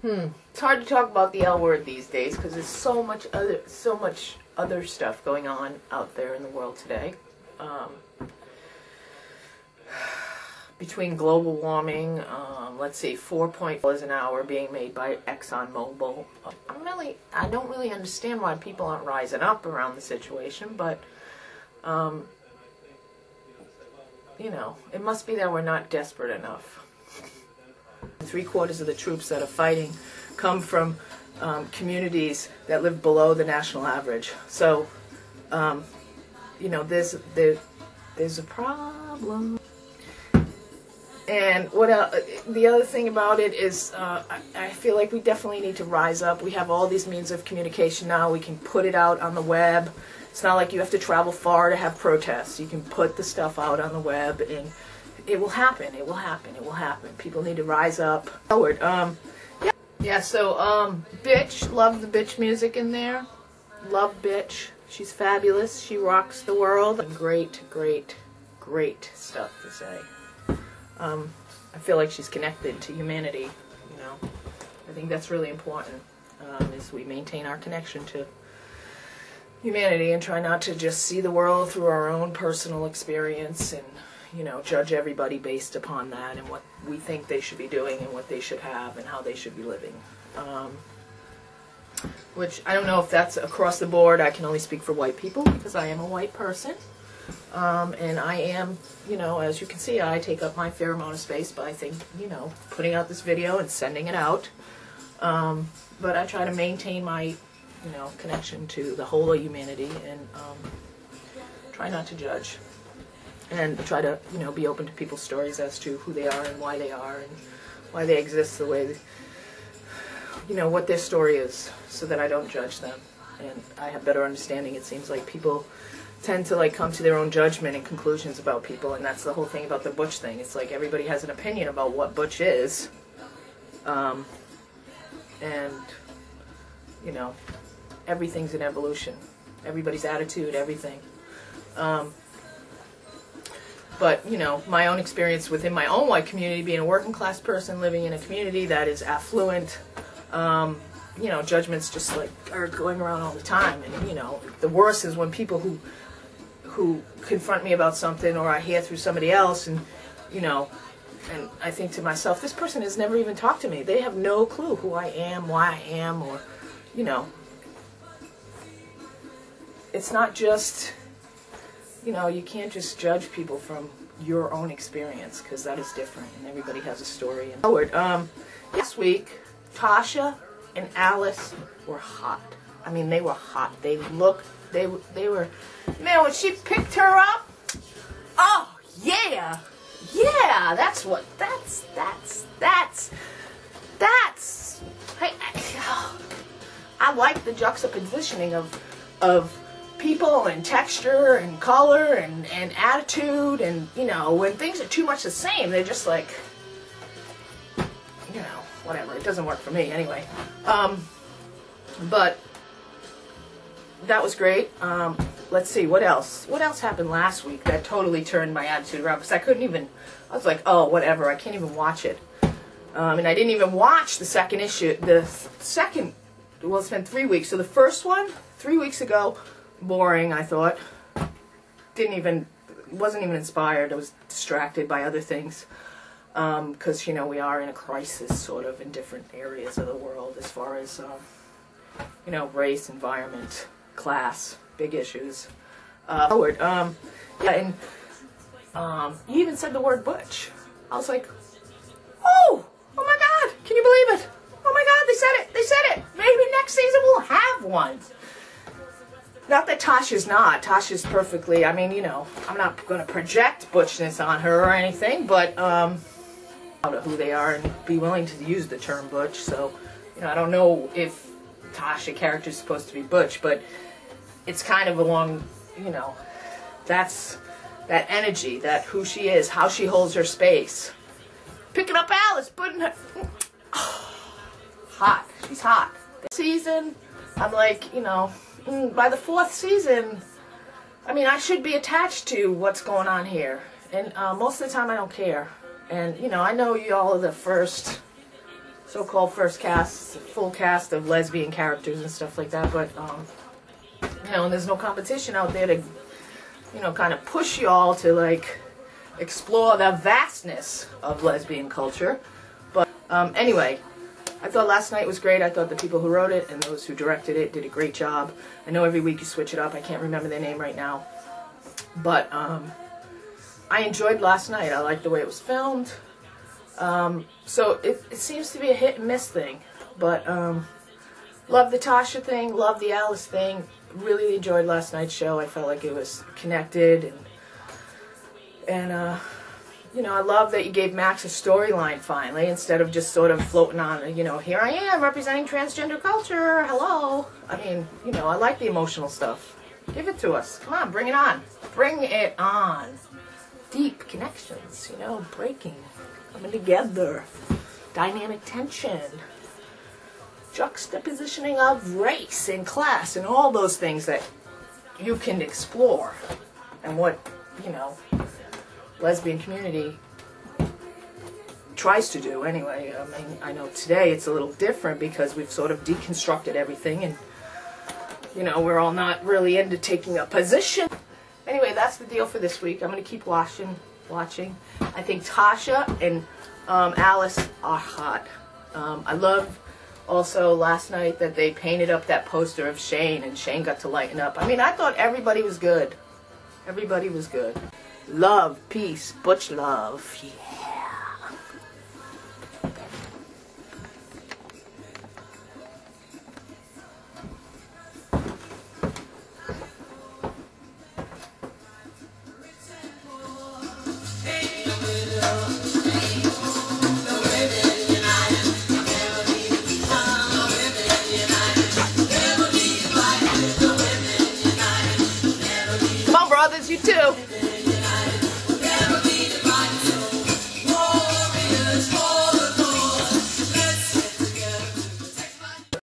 It's hard to talk about the L word these days because there's so much other stuff going on out there in the world today. Between global warming, let's see, 4.4 an hour being made by ExxonMobil. I don't really understand why people aren't rising up around the situation, but you know, it must be that we're not desperate enough. 3/4 of the troops that are fighting come from communities that live below the national average. So, you know, there's a problem. And what else, the other thing about it is I feel like we definitely need to rise up. We have all these means of communication now. We can put it out on the web. It's not like you have to travel far to have protests. You can put the stuff out on the web and it will happen. It will happen. It will happen. People need to rise up. Forward. Yeah, so Bitch, love the Bitch music in there. Love Bitch. She's fabulous. She rocks the world. Great, great, great stuff to say. I feel like she's connected to humanity, you know. I think that's really important, is we maintain our connection to humanity and try not to just see the world through our own personal experience and, you know, judge everybody based upon that and what we think they should be doing and what they should have and how they should be living. Which, I don't know if that's across the board. I can only speak for white people because I am a white person. And I am, you know, as you can see, I take up my fair amount of space by, you know, putting out this video and sending it out. But I try to maintain my, you know, connection to the whole of humanity and try not to judge. And try to, you know, be open to people's stories as to who they are and why they exist the way, you know, what their story is, so that I don't judge them. And I have better understanding. It seems like people tend to like come to their own judgment and conclusions about people, and that's the whole thing about the butch thing. It's like everybody has an opinion about what butch is, and you know, everything's an evolution. Everybody's attitude, everything. But you know, my own experience within my own white community, being a working class person living in a community that is affluent, you know, judgments just like are going around all the time, and you know, the worst is when people who confront me about something, or I hear through somebody else, and you know, and I think to myself, this person has never even talked to me. They have no clue who I am, why I am, or you know, it's not just, you know, you can't just judge people from your own experience, because that is different, and everybody has a story. And last week, Tasha and Alice were hot. I mean, they were hot. They looked, they were, man, when she picked her up, oh, yeah, that's, I like the juxtapositioning of people and texture and color and attitude, and, you know, when things are too much the same, they're just like, you know, whatever. It doesn't work for me anyway. But that was great. Let's see, what else? What else happened last week that totally turned my attitude around? Because I was like, oh, whatever, I can't even watch it. And I didn't even watch the second issue. Well, it's been 3 weeks. So the first one, 3 weeks ago, boring, I thought. Wasn't even inspired. I was distracted by other things. Because, you know, we are in a crisis, sort of, in different areas of the world as far as, you know, race, environment, class, big issues. Yeah, and you even said the word butch. I was like, oh my God, can you believe it? Oh my God, they said it. Maybe next season we'll have one. Not that Tasha's not. Tasha's perfectly, I mean, you know, I'm not going to project butchness on her or anything, but, who they are and be willing to use the term butch. So, you know, I don't know if Tasha character is supposed to be butch, but it's kind of along, you know, that's that energy, that who she is, how she holds her space. Picking up Alice, putting her, hot. She's hot. This season, I'm like, you know, by the 4th season, I mean, I should be attached to what's going on here, and most of the time I don't care. And, you know, I know y'all are the first so-called first cast, full cast of lesbian characters and stuff like that. But you know, and there's no competition out there to, you know, kind of push y'all to like explore the vastness of lesbian culture. But anyway, I thought last night was great. I thought the people who wrote it and those who directed it did a great job. I know every week you switch it up. I can't remember their name right now. But I enjoyed last night. I liked the way it was filmed. So it seems to be a hit and miss thing. But love the Tasha thing. Love the Alice thing. Really enjoyed last night's show. I felt like it was connected. And you know, I love that you gave Max a storyline finally, instead of just sort of floating on, you know, here I am representing transgender culture, hello. I mean, you know, I like the emotional stuff. Give it to us. Come on, bring it on. Bring it on. Deep connections, you know, breaking, coming together, dynamic tension, juxtapositioning of race and class and all those things that you can explore, and what, you know, lesbian community tries to do anyway. I mean, I know today it's a little different because we've sort of deconstructed everything, and you know, we're all not really into taking a position. Anyway, that's the deal for this week. I'm going to keep watching. I think Tasha and Alice are hot. I love also last night that they painted up that poster of Shane, and Shane got to lighten up. I mean, I thought everybody was good. Everybody was good. Love, peace, butch love, yeah. Come on, brothers, you too.